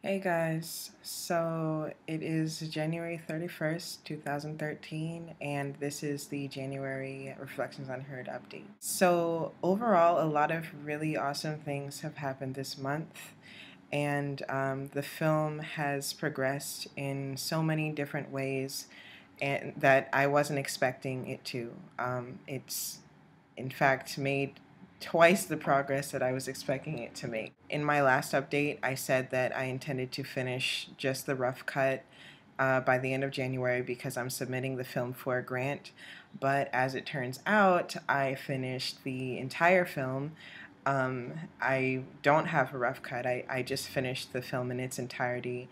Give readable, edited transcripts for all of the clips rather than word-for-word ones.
Hey guys, so it is January 31st, 2013, and this is the January Reflections Unheard update. So, overall, a lot of really awesome things have happened this month, and the film has progressed in so many different ways and that I wasn't expecting it to. It's in fact made twice the progress that I was expecting it to make. In my last update, I said that I intended to finish just the rough cut by the end of January because I'm submitting the film for a grant. But as it turns out, I finished the entire film. I don't have a rough cut. I just finished the film in its entirety.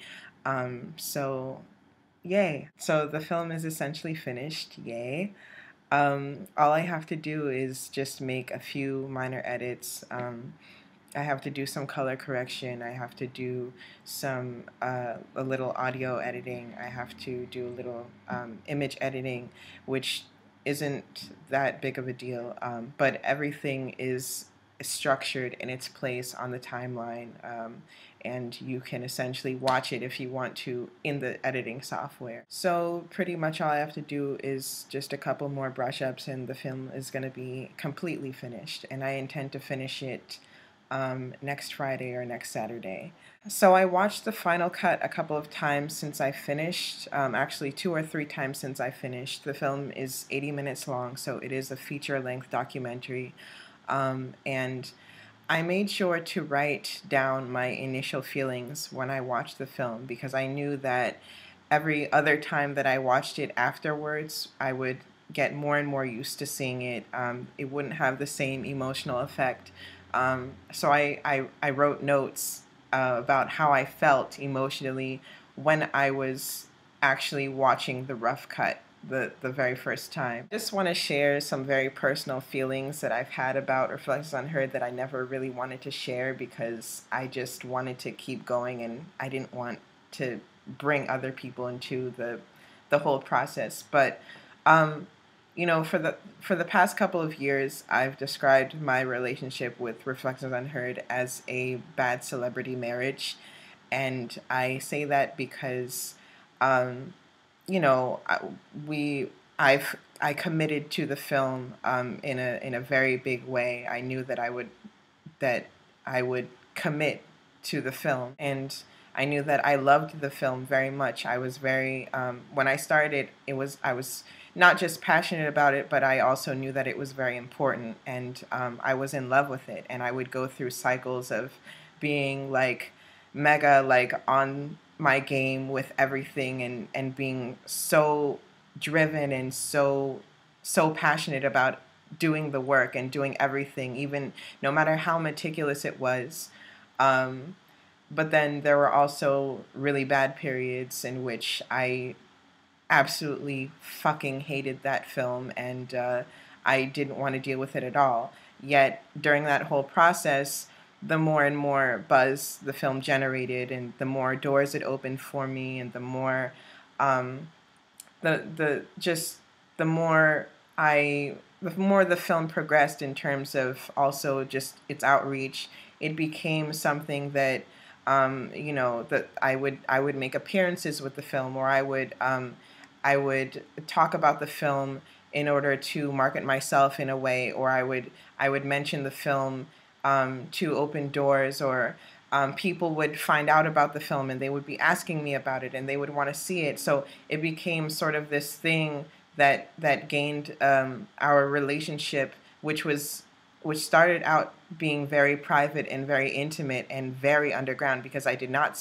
So, yay. So the film is essentially finished. Yay. All I have to do is just make a few minor edits. I have to do some color correction. I have to do a little audio editing. I have to do a little image editing, which isn't that big of a deal. But everything is structured in its place on the timeline, and you can essentially watch it if you want to in the editing software. So pretty much all I have to do is just a couple more brush ups and the film is going to be completely finished, and I intend to finish it next Friday or next Saturday. So I watched the final cut a couple of times since I finished, actually 2 or 3 times since I finished. The film is 80 minutes long, so it is a feature-length documentary. And I made sure to write down my initial feelings when I watched the film because I knew that every other time that I watched it afterwards, I would get more and more used to seeing it. It wouldn't have the same emotional effect. So I wrote notes about how I felt emotionally when I was actually watching the rough cut the very first time. Just want to share some very personal feelings that I've had about Reflections Unheard that I never really wanted to share because I just wanted to keep going and I didn't want to bring other people into the whole process. But for the past couple of years, I've described my relationship with Reflections Unheard as a bad celebrity marriage, and I say that because um, you know, I- we I committed to the film in a very big way. I knew that I would commit to the film, and I knew that I loved the film very much. I was very when I started, I was not just passionate about it, but I also knew that it was very important, and I was in love with it. And I would go through cycles of being like mega like on my game with everything and being so driven and so passionate about doing the work and doing everything, even no matter how meticulous it was. Um, but then there were also really bad periods in which I absolutely fucking hated that film and I didn't want to deal with it at all. Yet during that whole process, the more and more buzz the film generated and the more doors it opened for me and the more um, the just the more the more the film progressed in terms of also just its outreach, it became something that that I would make appearances with the film, or I would talk about the film in order to market myself in a way, or I would mention the film to open doors, or people would find out about the film and they would be asking me about it and they would want to see it. So it became sort of this thing that gained our relationship, which started out being very private and very intimate and very underground because I did not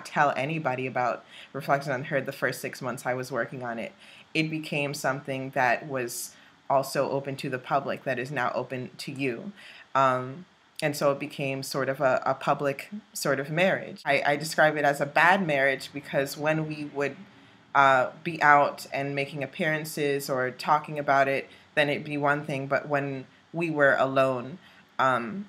tell anybody about Reflections Unheard the first 6 months I was working on it. It became something that was also open to the public, that is now open to you. And so it became sort of a public sort of marriage. I describe it as a bad marriage because when we would be out and making appearances or talking about it, then it'd be one thing. But when we were alone,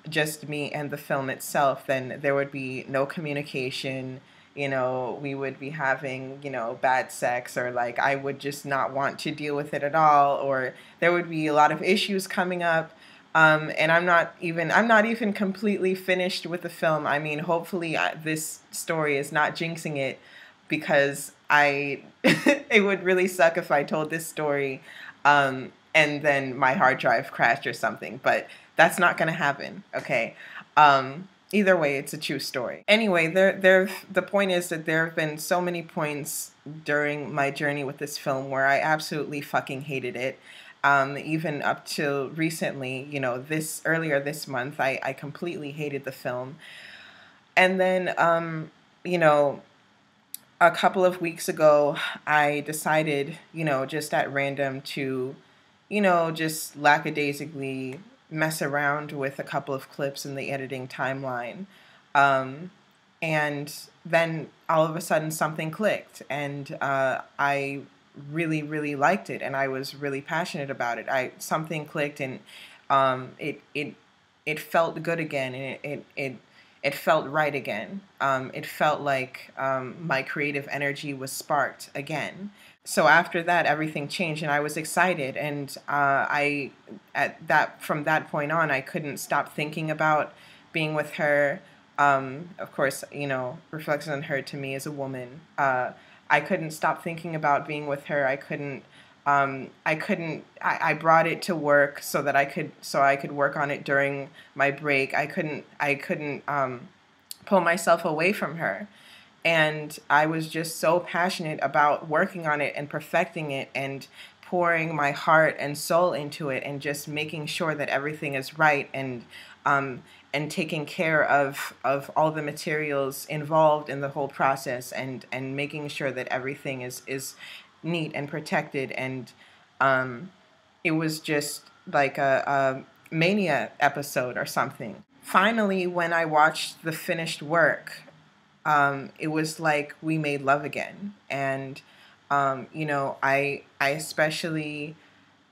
just me and the film itself, then there would be no communication. We would be having, bad sex, or like I would just not want to deal with it at all, or there would be a lot of issues coming up. And I'm not even completely finished with the film. I mean, hopefully this story is not jinxing it, because it would really suck if I told this story, and then my hard drive crashed or something, but that's not going to happen. Okay. Either way, it's a true story. Anyway, the point is that there have been so many points during my journey with this film where I absolutely fucking hated it. Even up till recently, earlier this month, I completely hated the film. And then, you know, a couple of weeks ago, I decided, just at random to, just lackadaisically mess around with a couple of clips in the editing timeline. Um, and then all of a sudden something clicked, and I really, really liked it, and I was really passionate about it. Something clicked, and it felt good again, and it felt right again. It felt like my creative energy was sparked again. So after that, everything changed, and I was excited. And from that point on, I couldn't stop thinking about being with her. Of course, Reflections on Her to me as a woman. I couldn't stop thinking about being with her. I brought it to work so that I could work on it during my break. I couldn't pull myself away from her. And I was just so passionate about working on it and perfecting it and pouring my heart and soul into it, and just making sure that everything is right, and taking care of all the materials involved in the whole process, and making sure that everything is neat and protected. And it was just like a mania episode or something. Finally, when I watched the finished work, it was like we made love again. And I especially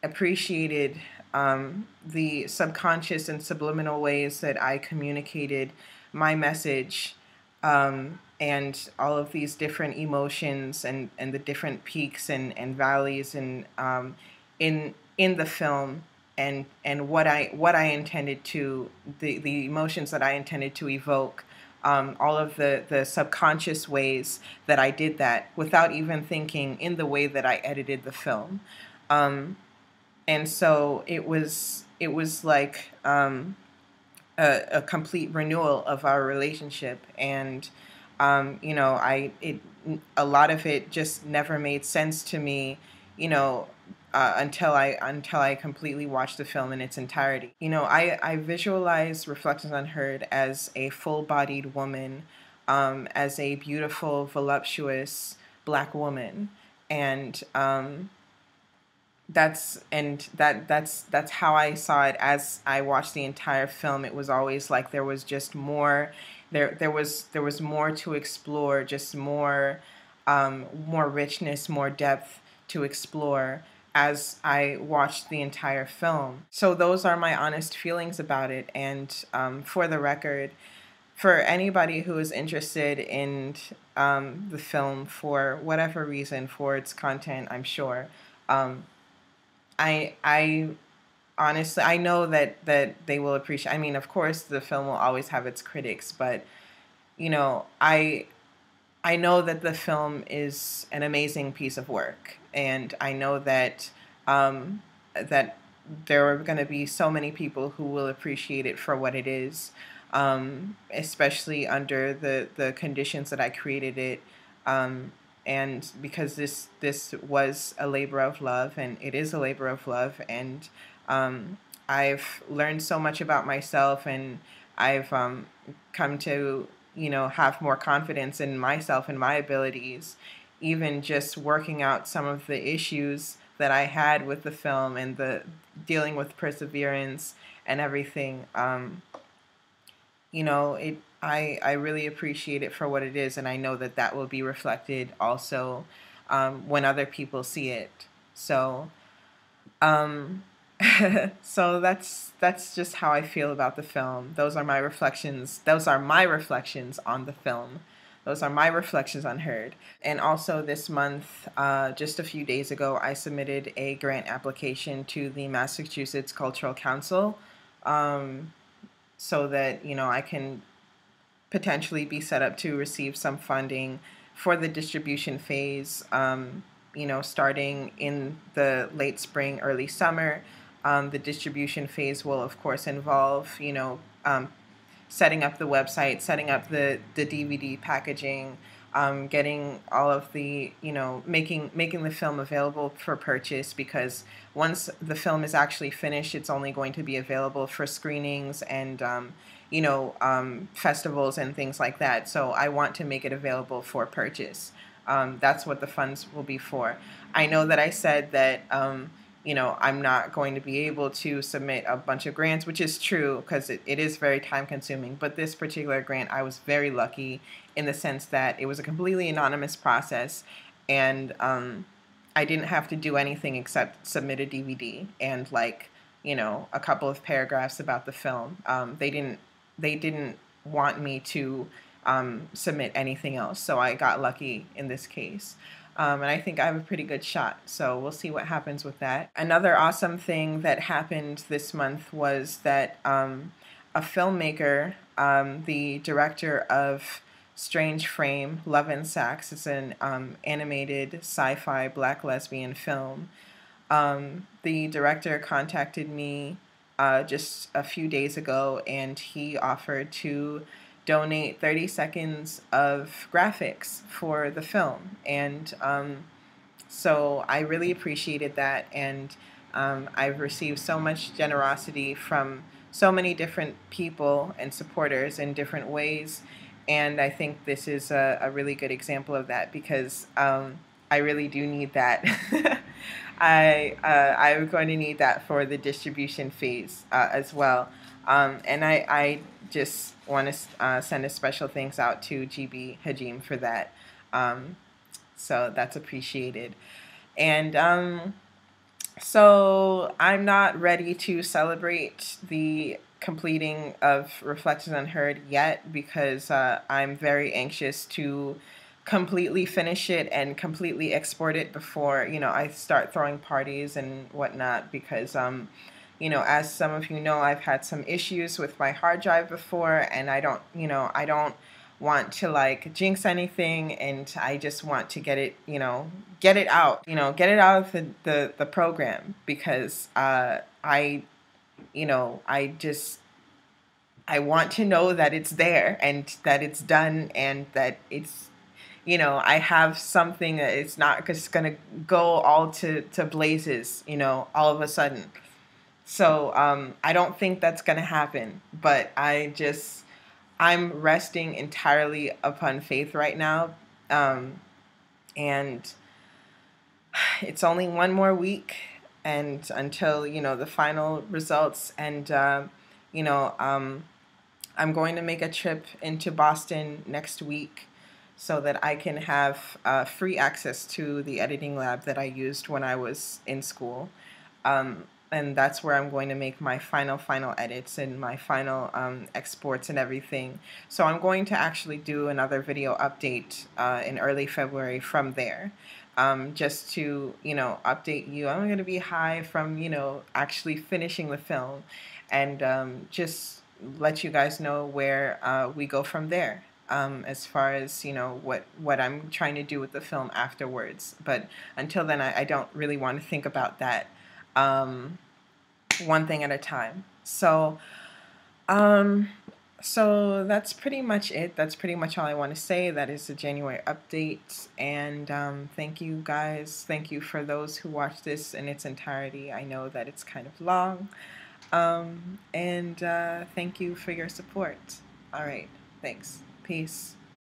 appreciated the subconscious and subliminal ways that I communicated my message, and all of these different emotions, and the different peaks and valleys, and in the film, and what I intended to, the emotions that I intended to evoke, all of the subconscious ways that I did that without even thinking, in the way that I edited the film. And so it was like a complete renewal of our relationship. And a lot of it just never made sense to me, until I completely watched the film in its entirety. I visualize Reflections on Her as a full-bodied woman, as a beautiful, voluptuous Black woman. And that's how I saw it as I watched the entire film. It was always like there was just more. There was more to explore, just more richness, more depth to explore as I watched the entire film. So those are my honest feelings about it. And for the record, for anybody who is interested in the film for whatever reason, for its content, I'm sure. I honestly, I know that they will appreciate. I mean, of course, the film will always have its critics, but I know that the film is an amazing piece of work, and I know that that there are going to be so many people who will appreciate it for what it is, especially under the conditions that I created it. And because this was a labor of love, and it is a labor of love, and I've learned so much about myself, and I've come to have more confidence in myself and my abilities, even just working out some of the issues that I had with the film, and the dealing with perseverance and everything. I really appreciate it for what it is, and I know that will be reflected also when other people see it. So, um, so that's just how I feel about the film. Those are my reflections. Those are my reflections on the film. Those are my reflections on Heard. And also this month, just a few days ago, I submitted a grant application to the Massachusetts Cultural Council so that, I can potentially be set up to receive some funding for the distribution phase, starting in the late spring, early summer. The distribution phase will, of course, involve, setting up the website, setting up the DVD packaging, getting all of the, making the film available for purchase, because once the film is actually finished, it's only going to be available for screenings and, festivals and things like that. So I want to make it available for purchase. That's what the funds will be for. I know that I said that, I'm not going to be able to submit a bunch of grants, which is true because it is very time consuming. But this particular grant, I was very lucky in the sense that it was a completely anonymous process, and I didn't have to do anything except submit a DVD and a couple of paragraphs about the film. They didn't want me to submit anything else, so I got lucky in this case. And I think I have a pretty good shot, so we'll see what happens with that. Another awesome thing that happened this month was that a filmmaker, the director of Strange Frame, Love and Sax, is an animated sci-fi black lesbian film. The director contacted me just a few days ago, and he offered to donate 30 seconds of graphics for the film. And so I really appreciated that. And I've received so much generosity from so many different people and supporters in different ways. And I think this is a really good example of that, because I really do need that. I'm going to need that for the distribution phase as well. And I just want to send a special thanks out to GB Hajim for that. So that's appreciated. And so I'm not ready to celebrate the completing of Reflections+We're yet, because I'm very anxious to completely finish it and completely export it before, I start throwing parties and whatnot, because as some of you know, I've had some issues with my hard drive before, and I don't want to jinx anything, and I just want to get it out, get it out of the program, because I want to know that it's there and that it's done and that it's, I have something that it's not just going to go all to blazes, all of a sudden. So I don't think that's going to happen, but I'm resting entirely upon faith right now. And it's only one more week, and until, the final results. And, I'm going to make a trip into Boston next week so that I can have free access to the editing lab that I used when I was in school. And that's where I'm going to make my final edits and my final exports and everything. So I'm going to actually do another video update in early February from there. Just to, update you. I'm going to be high from, actually finishing the film, and just let you guys know where we go from there, as far as, what I'm trying to do with the film afterwards. But until then, I don't really want to think about that. One thing at a time. So that's pretty much it. That's pretty much all I want to say. That is the January update. And thank you guys. Thank you for those who watched this in its entirety. I know that it's kind of long. And thank you for your support. All right. Thanks. Peace.